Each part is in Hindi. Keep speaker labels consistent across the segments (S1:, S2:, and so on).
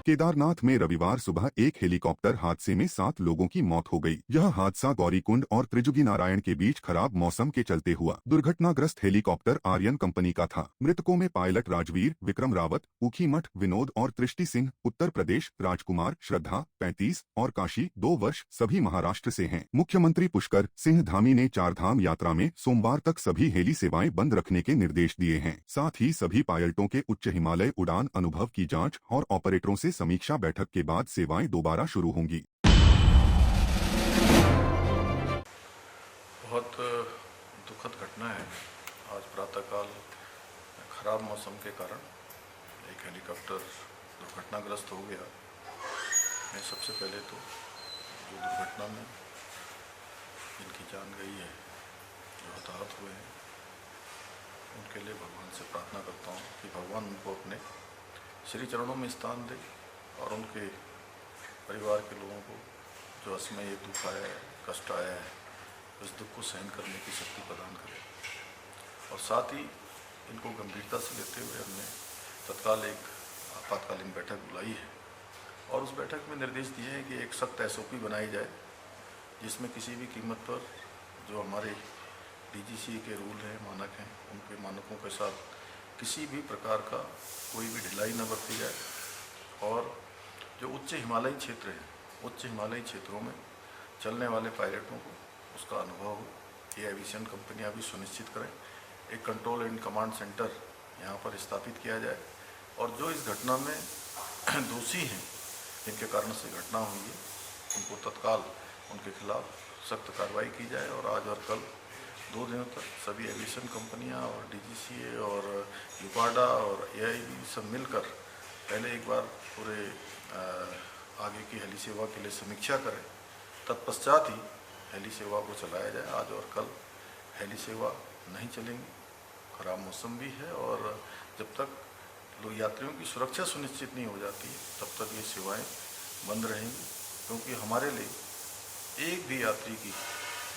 S1: केदारनाथ में रविवार सुबह एक हेलीकॉप्टर हादसे में 7 लोगों की मौत हो गई। यह हादसा गौरीकुंड और त्रिजुगी नारायण के बीच खराब मौसम के चलते हुआ। दुर्घटनाग्रस्त हेलीकॉप्टर आर्यन कंपनी का था। मृतकों में पायलट राजवीर, विक्रम रावत, ऊखीमठ विनोद और तृष्टि सिंह, उत्तर प्रदेश, राजकुमार, श्रद्धा 35 और काशी 2 वर्ष सभी महाराष्ट्र से हैं। मुख्यमंत्री पुष्कर सिंह धामी ने चारधाम यात्रा में सोमवार तक सभी हेली सेवाएं बंद रखने के निर्देश दिए हैं। साथ ही सभी पायलटों के उच्च हिमालय उड़ान अनुभव की जांच और ऑपरेटरों से समीक्षा बैठक के बाद सेवाएं दोबारा शुरू होंगी।
S2: बहुत दुखद घटना है। आज प्रातःकाल खराब मौसम के कारण एक हेलीकॉप्टर दुर्घटनाग्रस्त हो गया। मैं सबसे पहले तो जो दुर्घटना में जिनकी जान गई है, जो हताहत हुए हैं, उनके लिए भगवान से प्रार्थना करता हूँ कि भगवान उनको अपने श्री चरणों में स्थान दे और उनके परिवार के लोगों को जो असमय ये दुख आया है, कष्ट आया है, उस दुख को सहन करने की शक्ति प्रदान करे। और साथ ही इनको गंभीरता से लेते हुए हमने तत्काल एक आपातकालीन बैठक बुलाई है और उस बैठक में निर्देश दिए हैं कि एक सख्त SOP बनाई जाए, जिसमें किसी भी कीमत पर जो हमारे DGCA के रूल हैं, मानक हैं, उनके मानकों के साथ किसी भी प्रकार का कोई भी ढिलाई न बरती जाए। और जो उच्च हिमालयी क्षेत्र हैं, उच्च हिमालयी क्षेत्रों में चलने वाले पायलटों को उसका अनुभव हो, ये एविएशन कंपनियां भी सुनिश्चित करें। एक कंट्रोल एंड कमांड सेंटर यहाँ पर स्थापित किया जाए और जो इस घटना में दोषी हैं, जिनके कारण से घटना हुई है, उनको तत्काल उनके खिलाफ सख्त कार्रवाई की जाए। और आज और कल 2 दिनों तक सभी एविएशन कंपनियां और DGCA और यूपाडा और AIB सब मिलकर पहले एक बार पूरे आगे की हेली सेवा के लिए समीक्षा करें, तत्पश्चात ही हेली सेवा को चलाया जाए। आज और कल हेली सेवा नहीं चलेंगी, खराब मौसम भी है और जब तक लोग यात्रियों की सुरक्षा सुनिश्चित नहीं हो जाती तब तक ये सेवाएं बंद रहेंगी, क्योंकि हमारे लिए एक भी यात्री की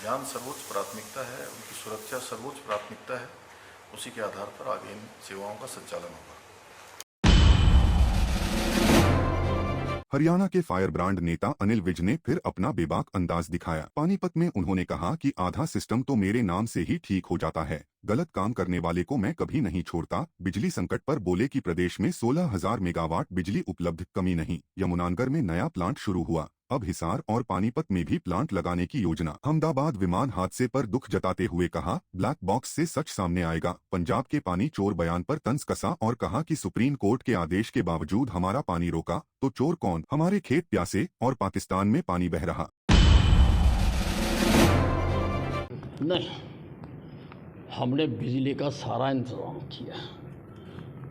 S2: जान सर्वोच्च प्राथमिकता है, उनकी सुरक्षा सर्वोच्च प्राथमिकता है। उसी के आधार पर आगे इन सेवाओं का संचालन होगा।
S1: हरियाणा के फायर ब्रांड नेता अनिल विज ने फिर अपना बेबाक अंदाज दिखाया। पानीपत में उन्होंने कहा कि आधा सिस्टम तो मेरे नाम से ही ठीक हो जाता है, गलत काम करने वाले को मैं कभी नहीं छोड़ता। बिजली संकट पर बोले कि प्रदेश में 16,000 मेगावाट बिजली उपलब्ध, कमी नहीं। यमुनानगर में नया प्लांट शुरू हुआ, अब हिसार और पानीपत में भी प्लांट लगाने की योजना। अहमदाबाद विमान हादसे पर दुख जताते हुए कहा, ब्लैक बॉक्स से सच सामने आएगा। पंजाब के पानी चोर बयान पर तंज कसा और कहा कि सुप्रीम कोर्ट के आदेश के बावजूद हमारा पानी रोका तो चोर कौन? हमारे खेत प्यासे और पाकिस्तान में पानी बह रहा।
S3: नहीं, हमने बिजली का सारा इंतजाम किया।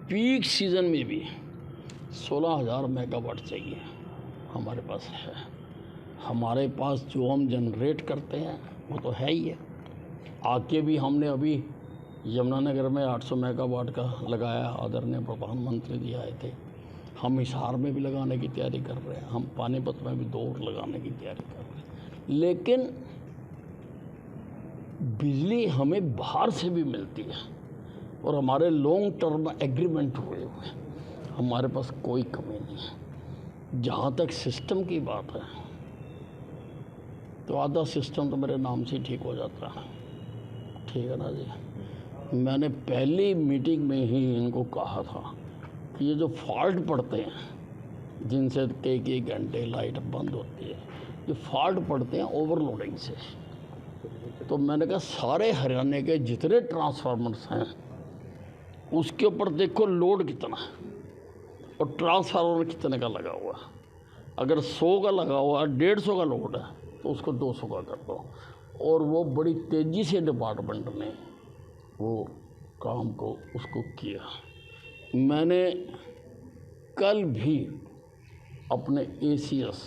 S3: पीक सीजन में भी 16,000 मेगावाट चाहिए हमारे पास है। हमारे पास जो हम जनरेट करते हैं वो तो है ही है। आके भी हमने अभी यमुनानगर में 800 मेगावाट का लगाया, आदरणीय प्रधानमंत्री जी आए थे। हम हिसार में भी लगाने की तैयारी कर रहे हैं, हम पानीपत में भी 2 और लगाने की तैयारी कर रहे हैं। लेकिन बिजली हमें बाहर से भी मिलती है और हमारे लॉन्ग टर्म एग्रीमेंट हुए हुए हैं, हमारे पास कोई कमी नहीं है। जहाँ तक सिस्टम की बात है तो आधा सिस्टम तो मेरे नाम से ठीक हो जाता है, ठीक है ना जी। मैंने पहली मीटिंग में ही इनको कहा था कि ये जो फॉल्ट पड़ते हैं, जिनसे कई घंटे लाइट बंद होती है, ये फॉल्ट पड़ते हैं ओवरलोडिंग से। तो मैंने कहा सारे हरियाणा के जितने ट्रांसफार्मर्स हैं उसके ऊपर देखो लोड कितना है और ट्रांसफार्मर कितने का लगा हुआ है। अगर 100 का लगा हुआ है, 150 का लोड है, तो उसको 200 का कर दो। और वो बड़ी तेज़ी से डिपार्टमेंट ने वो काम को उसको किया। मैंने कल भी अपने ACS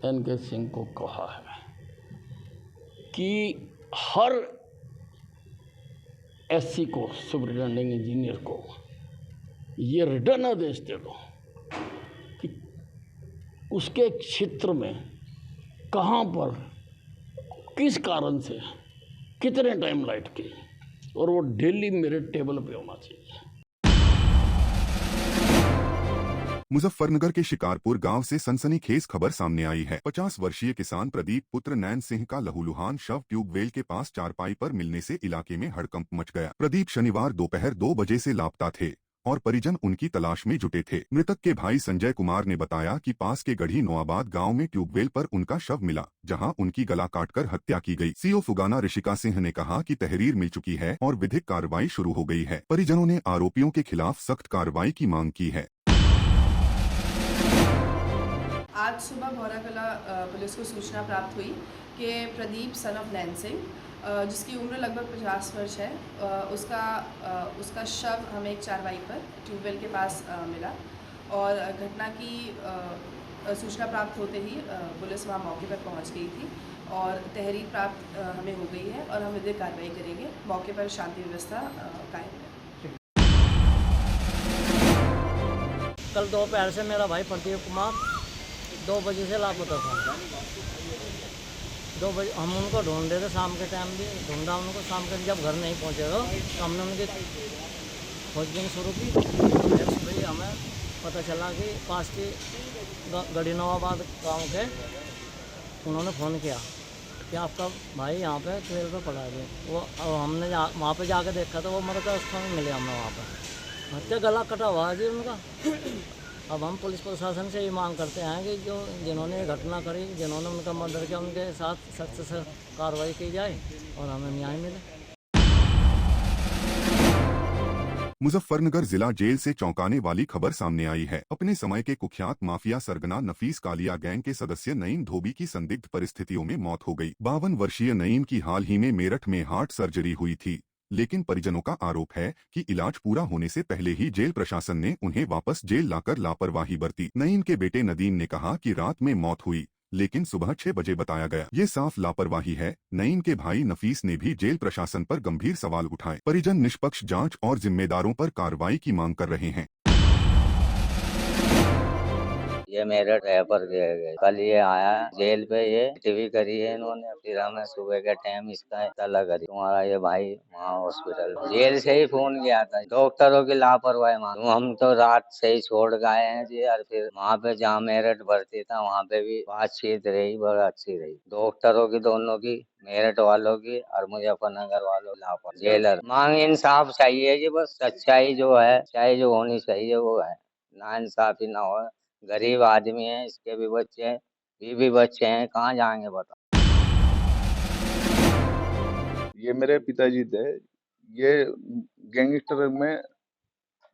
S3: NK सिंह को कहा है कि हर SC को, सुपरिटेंडिंग इंजीनियर को, ये रिटर्न आदेश दे दो कि उसके क्षेत्र में कहाँ पर किस कारण से कितने टाइम लाइट की, और वो डेली मेरे टेबल पे होना चाहिए।
S1: मुजफ्फरनगर के शिकारपुर गांव से सनसनीखेज खबर सामने आई है। 50 वर्षीय किसान प्रदीप पुत्र नैन सिंह का लहूलुहान शव ट्यूबवेल के पास चारपाई पर मिलने से इलाके में हड़कंप मच गया। प्रदीप शनिवार दोपहर 2 बजे से लापता थे और परिजन उनकी तलाश में जुटे थे। मृतक के भाई संजय कुमार ने बताया कि पास के गढ़ी नवाबाद गांव में ट्यूबवेल पर उनका शव मिला, जहां उनकी गला काटकर हत्या की गई। सीओ फुगाना ऋषिका सिंह ने कहा कि तहरीर मिल चुकी है और विधिक कार्रवाई शुरू हो गई है। परिजनों ने आरोपियों के खिलाफ सख्त कार्रवाई की मांग की है।
S4: आज सुबह भौराकला पुलिस को सूचना प्राप्त हुई कि प्रदीप सन ऑफ नैन सिंह, जिसकी उम्र लगभग 50 वर्ष है, उसका शव हमें एक चारवाई पर ट्यूबवेल के पास मिला और घटना की सूचना प्राप्त होते ही पुलिस वहां मौके पर पहुंच गई थी और तहरीर प्राप्त हमें हो गई है और हम विधिक कार्रवाई करेंगे। मौके पर शांति व्यवस्था कायम है।
S5: कल दोपहर से मेरा भाई प्रदीप कुमार 2 बजे से लापता था। 2 बजे हम उनको ढूंढ रहे थे, शाम के टाइम भी ढूंढा उनको। शाम के जब घर नहीं पहुंचे तो हमने उनकी खोजबीन शुरू की। सुबह हमें पता चला कि पास की गढ़ी नवाबाद गाँव के उन्होंने फ़ोन किया कि आपका भाई यहाँ पे ट्रेल पर पड़ा है। वो हमने वहाँ पे जाके देखा तो वो मरते अवस्था में मिले हमें वहाँ पर। हत्या गला कटा हुआ है जी उनका। अब हम पुलिस प्रशासन से ये मांग करते हैं कि जिन्होंने ये घटना करी, जिन्होंने उनका मर्डर किया, उनके साथ सख्त से कार्रवाई की जाए और हमें न्याय मिले।
S1: मुजफ्फरनगर जिला जेल से चौंकाने वाली खबर सामने आई है। अपने समय के कुख्यात माफिया सरगना नफीस कालिया गैंग के सदस्य नईम धोबी की संदिग्ध परिस्थितियों में मौत हो गई। 52 वर्षीय नईम की हाल ही में मेरठ में हार्ट सर्जरी हुई थी, लेकिन परिजनों का आरोप है कि इलाज पूरा होने से पहले ही जेल प्रशासन ने उन्हें वापस जेल लाकर लापरवाही बरती। नईम के बेटे नदीम ने कहा कि रात में मौत हुई, लेकिन सुबह 6 बजे बताया गया। ये साफ लापरवाही है। नईम के भाई नफीस ने भी जेल प्रशासन पर गंभीर सवाल उठाए। परिजन निष्पक्ष जांच और जिम्मेदारों पर कार्रवाई की मांग कर रहे हैं।
S6: ये मेरठ रेफर किया गया। कल ये आया जेल पे, ये टीवी करी है इन्होंने। फिर हमें सुबह के टाइम इसका तला करी, तुम्हारा ये भाई वहाँ हॉस्पिटल जेल से ही फोन किया था। डॉक्टरों की लापरवाही मानो। हम तो रात से ही छोड़ गए हैं जी। और फिर वहाँ पे जहाँ मेरठ भर्ती था वहाँ पे भी बातचीत रही, बहुत अच्छी रही। डॉक्टरों की दोनों की, मेरठ वालों की और मुजफ्फरनगर वालों की लापरवाही। जेलर मांग इंसाफ चाहिए जी, बस सच्चाई जो है, सच्चाई जो होनी चाहिए वो है। ना इंसाफी ना हो। गरीब आदमी है, इसके भी बच्चे हैं, बीवी बच्चे हैं, कहाँ जाएंगे बताओ।
S7: ये मेरे पिताजी थे। ये गैंगस्टर में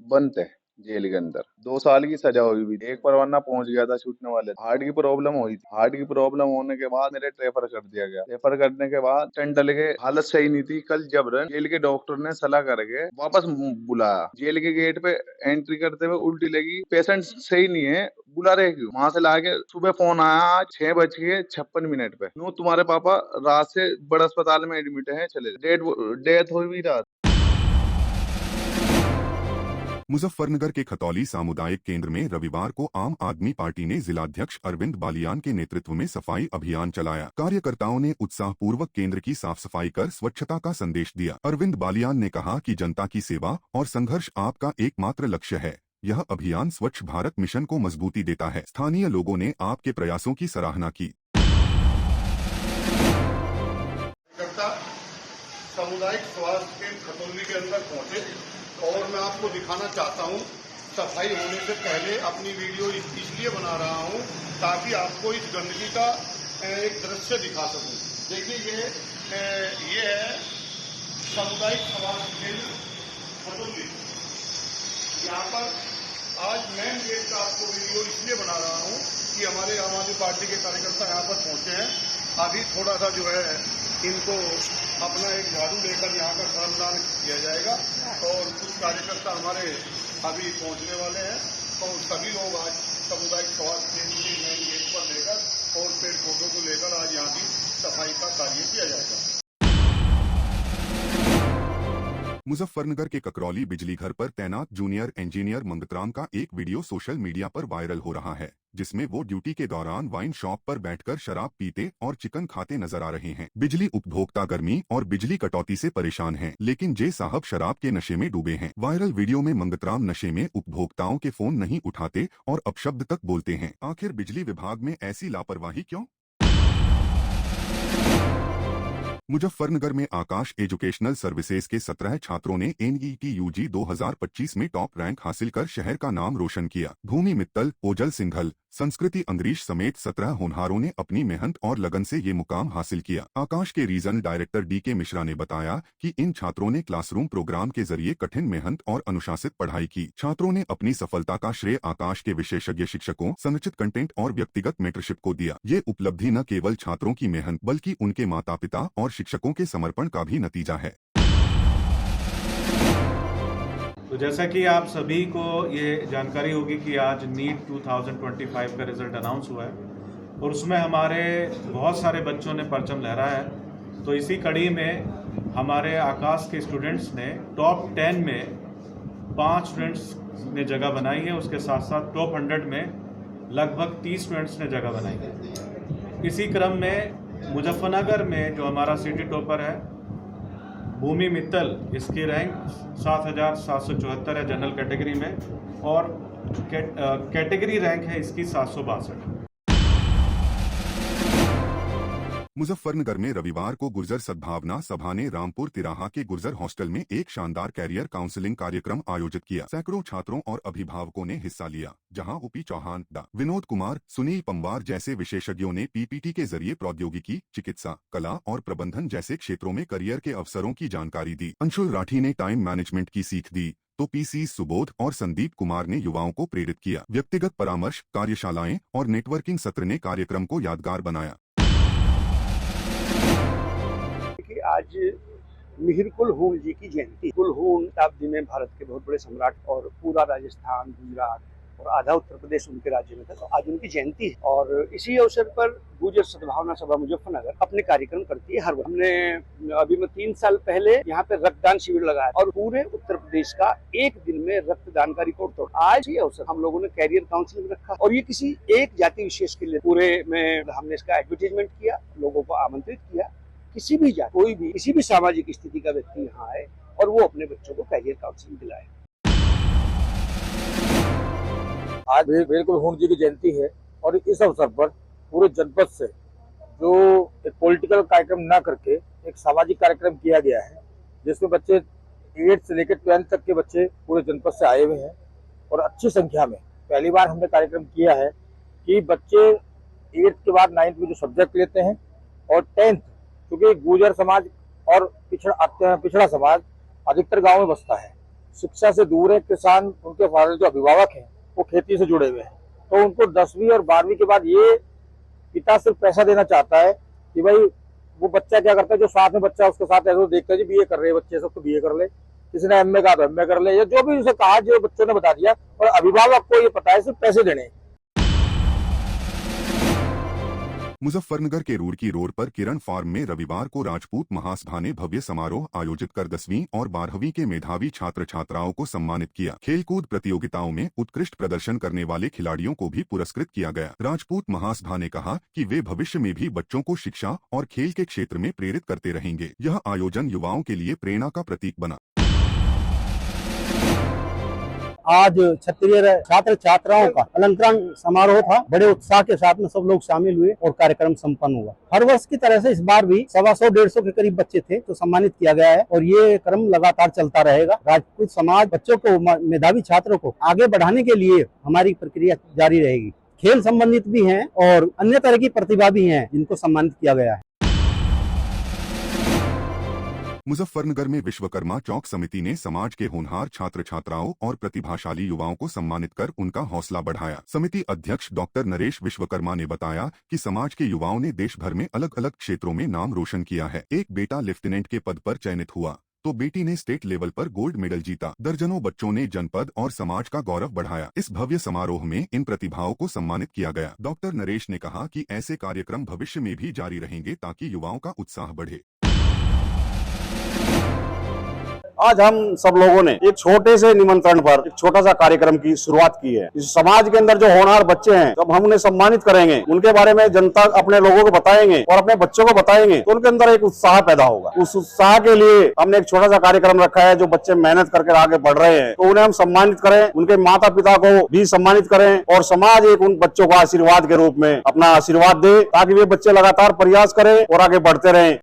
S7: बंद थे जेल के अंदर। 2 साल की सजा हुई भी। एक परवाना पहुंच गया था छूटने वाले। हार्ट की प्रॉब्लम हुई थी। हार्ट की प्रॉब्लम होने के बाद मेरे रेफर कर दिया गया। रेफर करने के बाद टेंडल के हालत सही नहीं थी। कल जबरन जेल के डॉक्टर ने सलाह करके वापस बुलाया। जेल के गेट पे एंट्री करते हुए उल्टी लगी, पेशेंट सही नहीं है, बुला रहे क्यों? वहां से लाके सुबह फोन आया आज 6:56 पे, नो तुम्हारे पापा रात से बड़े अस्पताल में एडमिट है, चले डेथ हुई भी रात।
S1: मुजफ्फरनगर के खतौली सामुदायिक केंद्र में रविवार को आम आदमी पार्टी ने जिलाध्यक्ष अरविंद बालियान के नेतृत्व में सफाई अभियान चलाया। कार्यकर्ताओं ने उत्साहपूर्वक केंद्र की साफ सफाई कर स्वच्छता का संदेश दिया। अरविंद बालियान ने कहा कि जनता की सेवा और संघर्ष आपका एकमात्र लक्ष्य है। यह अभियान स्वच्छ भारत मिशन को मजबूती देता है। स्थानीय लोगों ने आपके प्रयासों की सराहना की।
S8: सामुदायिक स्वास्थ्य केंद्र खतौली के अंदर पहुंचे और मैं आपको दिखाना चाहता हूं। सफाई होने से पहले अपनी वीडियो इसलिए बना रहा हूं ताकि आपको इस गंदगी का एक दृश्य दिखा सकूं। देखिए ये है सामुदायिक स्वास्थ्य केंद्र खतौली। यहाँ पर आज मेन गेट का आपको वीडियो इसलिए बना रहा हूं कि हमारे आम आदमी पार्टी के कार्यकर्ता यहाँ पर पहुंचे हैं। अभी थोड़ा सा जो है इनको अपना एक झाड़ू लेकर यहाँ का श्रमदान किया जाएगा और कुछ कार्यकर्ता हमारे अभी पहुंचने वाले हैं और सभी लोग आज सामुदायिक स्वास्थ्य केंद्र की मेन गेट पर लेकर और पेड़ पौधों को लेकर आज यहाँ की सफाई का कार्य किया जाएगा।
S1: मुजफ्फरनगर के ककरौली बिजली घर पर तैनात जूनियर इंजीनियर मंगतराम का एक वीडियो सोशल मीडिया पर वायरल हो रहा है, जिसमें वो ड्यूटी के दौरान वाइन शॉप पर बैठकर शराब पीते और चिकन खाते नजर आ रहे हैं। बिजली उपभोक्ता गर्मी और बिजली कटौती से परेशान हैं, लेकिन जे साहब शराब के नशे में डूबे हैं। वायरल वीडियो में मंगतराम नशे में उपभोक्ताओं के फोन नहीं उठाते और अपशब्द तक बोलते हैं। आखिर बिजली विभाग में ऐसी लापरवाही क्यों? मुजफ्फरनगर में आकाश एजुकेशनल सर्विसेज के 17 छात्रों ने NET UG 2025 में टॉप रैंक हासिल कर शहर का नाम रोशन किया। भूमि मित्तल, ओजल सिंघल, संस्कृति अंग्रीश समेत 17 होनहारों ने अपनी मेहनत और लगन से ये मुकाम हासिल किया। आकाश के रीजनल डायरेक्टर DK मिश्रा ने बताया कि इन छात्रों ने क्लासरूम प्रोग्राम के जरिए कठिन मेहनत और अनुशासित पढ़ाई की। छात्रों ने अपनी सफलता का श्रेय आकाश के विशेषज्ञ शिक्षकों, संरचित कंटेंट और व्यक्तिगत मेंटरशिप को दिया। ये उपलब्धि न केवल छात्रों की मेहनत बल्कि उनके माता पिता और शिक्षकों के समर्पण का भी नतीजा है।
S9: तो जैसा कि आप सभी को ये जानकारी होगी कि आज नीट 2025 का रिज़ल्ट अनाउंस हुआ है और उसमें हमारे बहुत सारे बच्चों ने परचम लहराया है। तो इसी कड़ी में हमारे आकाश के स्टूडेंट्स ने टॉप 10 में 5 स्टूडेंट्स ने जगह बनाई है। उसके साथ साथ टॉप 100 में लगभग 30 स्टूडेंट्स ने जगह बनाई है। इसी क्रम में मुजफ्फरनगर में जो हमारा सिटी टॉपर है भूमि मित्तल, इसकी रैंक 7,774 है जनरल कैटेगरी में और कैटेगरी रैंक है इसकी 762।
S1: मुजफ्फरनगर में रविवार को गुर्जर सद्भावना सभा ने रामपुर तिराहा के गुर्जर हॉस्टल में एक शानदार कैरियर काउंसलिंग कार्यक्रम आयोजित किया। सैकड़ों छात्रों और अभिभावकों ने हिस्सा लिया, जहां OP चौहान, डा विनोद कुमार, सुनील पंवार जैसे विशेषज्ञों ने PPT के जरिए प्रौद्योगिकी, चिकित्सा, कला और प्रबंधन जैसे क्षेत्रों में करियर के अवसरों की जानकारी दी। अंशुल राठी ने टाइम मैनेजमेंट की सीख दी तो PC सुबोध और संदीप कुमार ने युवाओं को प्रेरित किया। व्यक्तिगत परामर्श, कार्यशालाएं और नेटवर्किंग सत्र ने कार्यक्रम को यादगार बनाया।
S10: आज मिहिर कुलहून जी की जयंती। कुलहून शताब्दी में भारत के बहुत बड़े सम्राट और पूरा राजस्थान, गुजरात और आधा उत्तर प्रदेश उनके राज्य में था। तो आज उनकी जयंती है और इसी अवसर पर गुर्जर सद्भावना सभा मुजफ्फरनगर अपने कार्यक्रम करती है हर वर्ष। हमने अभी 3 साल पहले यहाँ पे रक्तदान शिविर लगाया और पूरे उत्तर प्रदेश का एक दिन में रक्तदान का रिकॉर्ड तोड़ा। आज ये अवसर हम लोगों ने कैरियर काउंसलिंग रखा और ये किसी एक जाति विशेष के लिए पूरे में हमने इसका एडवर्टीजमेंट किया, लोगों को आमंत्रित किया। किसी भी जाति, कोई भी किसी भी सामाजिक स्थिति का व्यक्ति यहाँ आए और वो अपने बच्चों को कैरियर काउंसलिंग दिलाए।
S11: आज मिहिर कुलहून जी की जयंती है और इस अवसर पर पूरे जनपद से जो एक पॉलिटिकल कार्यक्रम न करके एक सामाजिक कार्यक्रम किया गया है, जिसमें बच्चे 8 से लेकर 12 तक के बच्चे पूरे जनपद से आए हुए हैं और अच्छी संख्या में पहली बार हमने कार्यक्रम किया है कि बच्चे 8th के बाद 9th में जो सब्जेक्ट लेते हैं और 10th, क्योंकि गुर्जर समाज और पिछड़ा समाज अधिकतर गांव में बसता है, शिक्षा से दूर है। किसान, उनके फादर जो अभिभावक हैं वो खेती से जुड़े हुए हैं, तो उनको 10वीं और 12वीं के बाद ये पिता सिर्फ पैसा देना चाहता है कि भाई वो बच्चा क्या करता है, जो साथ में बच्चा उसके साथ ऐसे देखता है जी BA कर रहे हैं बच्चे सब, तो BA कर ले, किसी ने MA कहा तो MA कर ले, या जो भी उसे कहा जो बच्चों ने बता दिया। और अभिभावक को ये पता है सिर्फ पैसे देने।
S1: मुजफ्फरनगर के रुड़की रोड पर किरण फार्म में रविवार को राजपूत महासभा ने भव्य समारोह आयोजित कर 10वीं और 12वीं के मेधावी छात्र छात्राओं को सम्मानित किया। खेलकूद प्रतियोगिताओं में उत्कृष्ट प्रदर्शन करने वाले खिलाड़ियों को भी पुरस्कृत किया गया। राजपूत महासभा ने कहा कि वे भविष्य में भी बच्चों को शिक्षा और खेल के क्षेत्र में प्रेरित करते रहेंगे। यह आयोजन युवाओं के लिए प्रेरणा का प्रतीक बना।
S10: आज क्षत्रिय छात्र छात्राओं का अलंकरण समारोह था। बड़े उत्साह के साथ में सब लोग शामिल हुए और कार्यक्रम संपन्न हुआ। हर वर्ष की तरह से इस बार भी 125-150 के करीब बच्चे थे तो सम्मानित किया गया है और ये क्रम लगातार चलता रहेगा। राजपूत समाज बच्चों को, मेधावी छात्रों को आगे बढ़ाने के लिए हमारी प्रक्रिया जारी रहेगी। खेल संबंधित भी हैं और अन्य तरह की प्रतिभा भी हैं जिनको सम्मानित किया गया है।
S1: मुजफ्फरनगर में विश्वकर्मा चौक समिति ने समाज के होनहार छात्र छात्राओं और प्रतिभाशाली युवाओं को सम्मानित कर उनका हौसला बढ़ाया। समिति अध्यक्ष डॉक्टर नरेश विश्वकर्मा ने बताया कि समाज के युवाओं ने देश भर में अलग अलग क्षेत्रों में नाम रोशन किया है। एक बेटा लेफ्टिनेंट के पद पर चयनित हुआ तो बेटी ने स्टेट लेवल पर गोल्ड मेडल जीता। दर्जनों बच्चों ने जनपद और समाज का गौरव बढ़ाया। इस भव्य समारोह में इन प्रतिभाओं को सम्मानित किया गया। डॉक्टर नरेश ने कहा कि ऐसे कार्यक्रम भविष्य में भी जारी रहेंगे ताकि युवाओं का उत्साह बढ़े।
S12: आज हम सब लोगों ने एक छोटे से निमंत्रण पर एक छोटा सा कार्यक्रम की शुरुआत की है। इस समाज के अंदर जो होनहार बच्चे हैं, जब हम उन्हें सम्मानित करेंगे, उनके बारे में जनता अपने लोगों को बताएंगे और अपने बच्चों को बताएंगे, तो उनके अंदर एक उत्साह पैदा होगा। उस उत्साह के लिए हमने एक छोटा सा कार्यक्रम रखा है। जो बच्चे मेहनत करके आगे बढ़ रहे हैं, तो उन्हें हम सम्मानित करें, उनके माता पिता को भी सम्मानित करें और समाज एक उन बच्चों को आशीर्वाद के रूप में अपना आशीर्वाद दे, ताकि वे बच्चे लगातार प्रयास करें और आगे बढ़ते रहें।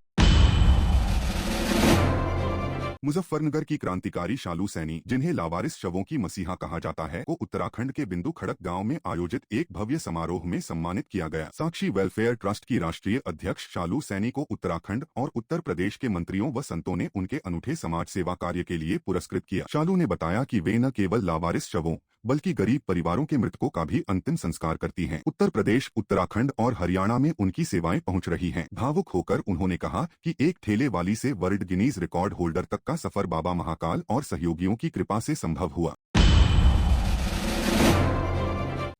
S1: मुजफ्फरनगर की क्रांतिकारी शालू सैनी, जिन्हें लावारिस शवों की मसीहा कहा जाता है, को उत्तराखंड के बिंदु खड़क गांव में आयोजित एक भव्य समारोह में सम्मानित किया गया। साक्षी वेलफेयर ट्रस्ट की राष्ट्रीय अध्यक्ष शालू सैनी को उत्तराखंड और उत्तर प्रदेश के मंत्रियों व संतों ने उनके अनूठे समाज सेवा कार्य के लिए पुरस्कृत किया। शालू ने बताया कि वे न केवल लावारिस शवों बल्कि गरीब परिवारों के मृतकों का भी अंतिम संस्कार करती हैं। उत्तर प्रदेश, उत्तराखंड और हरियाणा में उनकी सेवाएं पहुंच रही हैं। भावुक होकर उन्होंने कहा कि एक ठेले वाली से वर्ल्ड गिनीज रिकॉर्ड होल्डर तक का सफर बाबा महाकाल और सहयोगियों की कृपा से संभव हुआ।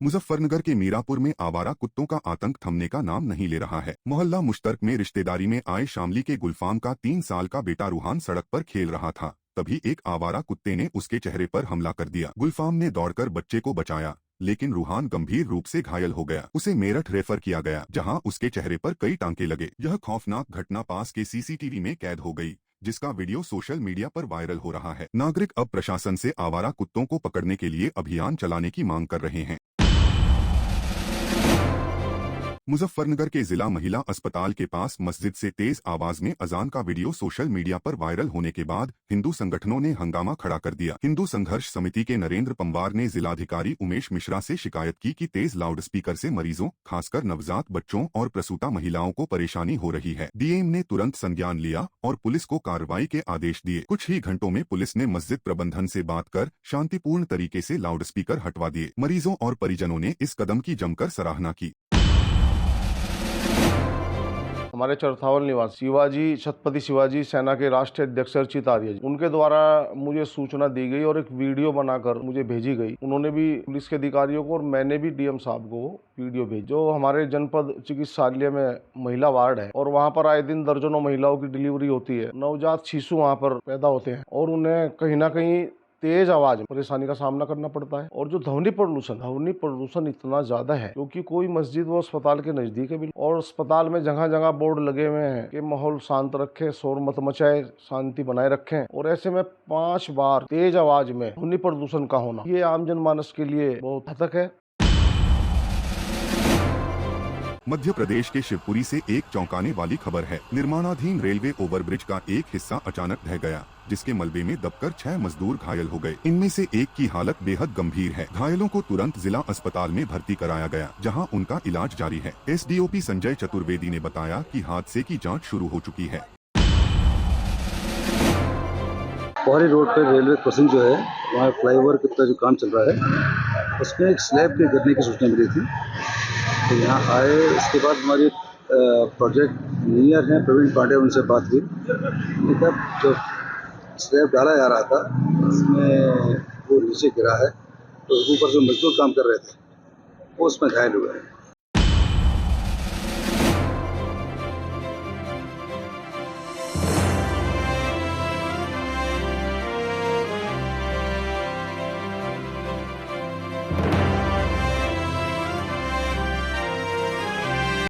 S1: मुजफ्फरनगर के मीरापुर में आवारा कुत्तों का आतंक थमने का नाम नहीं ले रहा है। मोहल्ला मुश्तरक में रिश्तेदारी में आए शामली के गुलफाम का 3 साल का बेटा रूहान सड़क पर खेल रहा था, तभी एक आवारा कुत्ते ने उसके चेहरे पर हमला कर दिया। गुलफाम ने दौड़कर बच्चे को बचाया, लेकिन रूहान गंभीर रूप से घायल हो गया। उसे मेरठ रेफर किया गया, जहां उसके चेहरे पर कई टांके लगे। यह खौफनाक घटना पास के सीसीटीवी में कैद हो गई, जिसका वीडियो सोशल मीडिया पर वायरल हो रहा है। नागरिक अब प्रशासन से आवारा कुत्तों को पकड़ने के लिए अभियान चलाने की मांग कर रहे हैं। मुजफ्फरनगर के जिला महिला अस्पताल के पास मस्जिद से तेज आवाज में अजान का वीडियो सोशल मीडिया पर वायरल होने के बाद हिंदू संगठनों ने हंगामा खड़ा कर दिया। हिंदू संघर्ष समिति के नरेंद्र पंवार ने जिलाधिकारी उमेश मिश्रा से शिकायत की कि तेज लाउडस्पीकर से मरीजों, खासकर नवजात बच्चों और प्रसूता महिलाओं को परेशानी हो रही है। डीएम ने तुरंत संज्ञान लिया और पुलिस को कार्रवाई के आदेश दिए। कुछ ही घंटों में पुलिस ने मस्जिद प्रबंधन से बात कर शांतिपूर्ण तरीके से लाउडस्पीकर हटवा दिए। मरीजों और परिजनों ने इस कदम की जमकर सराहना की।
S13: हमारे चरथावल निवासी शिवाजी, छत्रपति शिवाजी सेना के राष्ट्रीय अध्यक्ष अर्चित आर्य जी, उनके द्वारा मुझे सूचना दी गई और एक वीडियो बनाकर मुझे भेजी गई। उन्होंने भी पुलिस के अधिकारियों को और मैंने भी डीएम साहब को वीडियो भेजी। जो हमारे जनपद चिकित्सालय में महिला वार्ड है और वहाँ पर आए दिन दर्जनों महिलाओं की डिलीवरी होती है। नवजात शिशु वहाँ पर पैदा होते हैं और उन्हें कहीं ना कहीं तेज आवाज में परेशानी का सामना करना पड़ता है। और जो ध्वनि प्रदूषण इतना ज्यादा है, क्योंकि कोई मस्जिद व अस्पताल के नजदीक है और अस्पताल में जगह जगह बोर्ड लगे हुए हैं कि माहौल शांत रखें, शोर मत मचाए, शांति बनाए रखें। और ऐसे में 5 बार तेज आवाज में ध्वनि प्रदूषण का होना, ये आम जनमानस के लिए बहुत घातक है।
S1: मध्य प्रदेश के शिवपुरी से एक चौंकाने वाली खबर है। निर्माणाधीन रेलवे ओवरब्रिज का एक हिस्सा अचानक ढह गया, जिसके मलबे में दबकर 6 मजदूर घायल हो गए। इनमें से एक की हालत बेहद गंभीर है। घायलों को तुरंत जिला अस्पताल में भर्ती कराया गया, जहां उनका इलाज जारी है। एसडीओपी संजय चतुर्वेदी ने बताया कि हादसे की जांच शुरू हो चुकी है।
S14: पौरी रोड पर रेलवे क्रॉसिंग जो है, वहाँ फ्लाईओवर का जो काम चल रहा है, उसमें एक स्लैब के गिरने की सूचना मिली थी। तो यहाँ आए, उसके बाद हमारी प्रोजेक्ट इंजीनियर हैं प्रवीण पांडे, उनसे बात हुई। जो स्लैब डाला जा रहा था उसमें वो नीचे गिरा है, तो ऊपर जो मजदूर काम कर रहे थे वो उसमें घायल हुए हैं।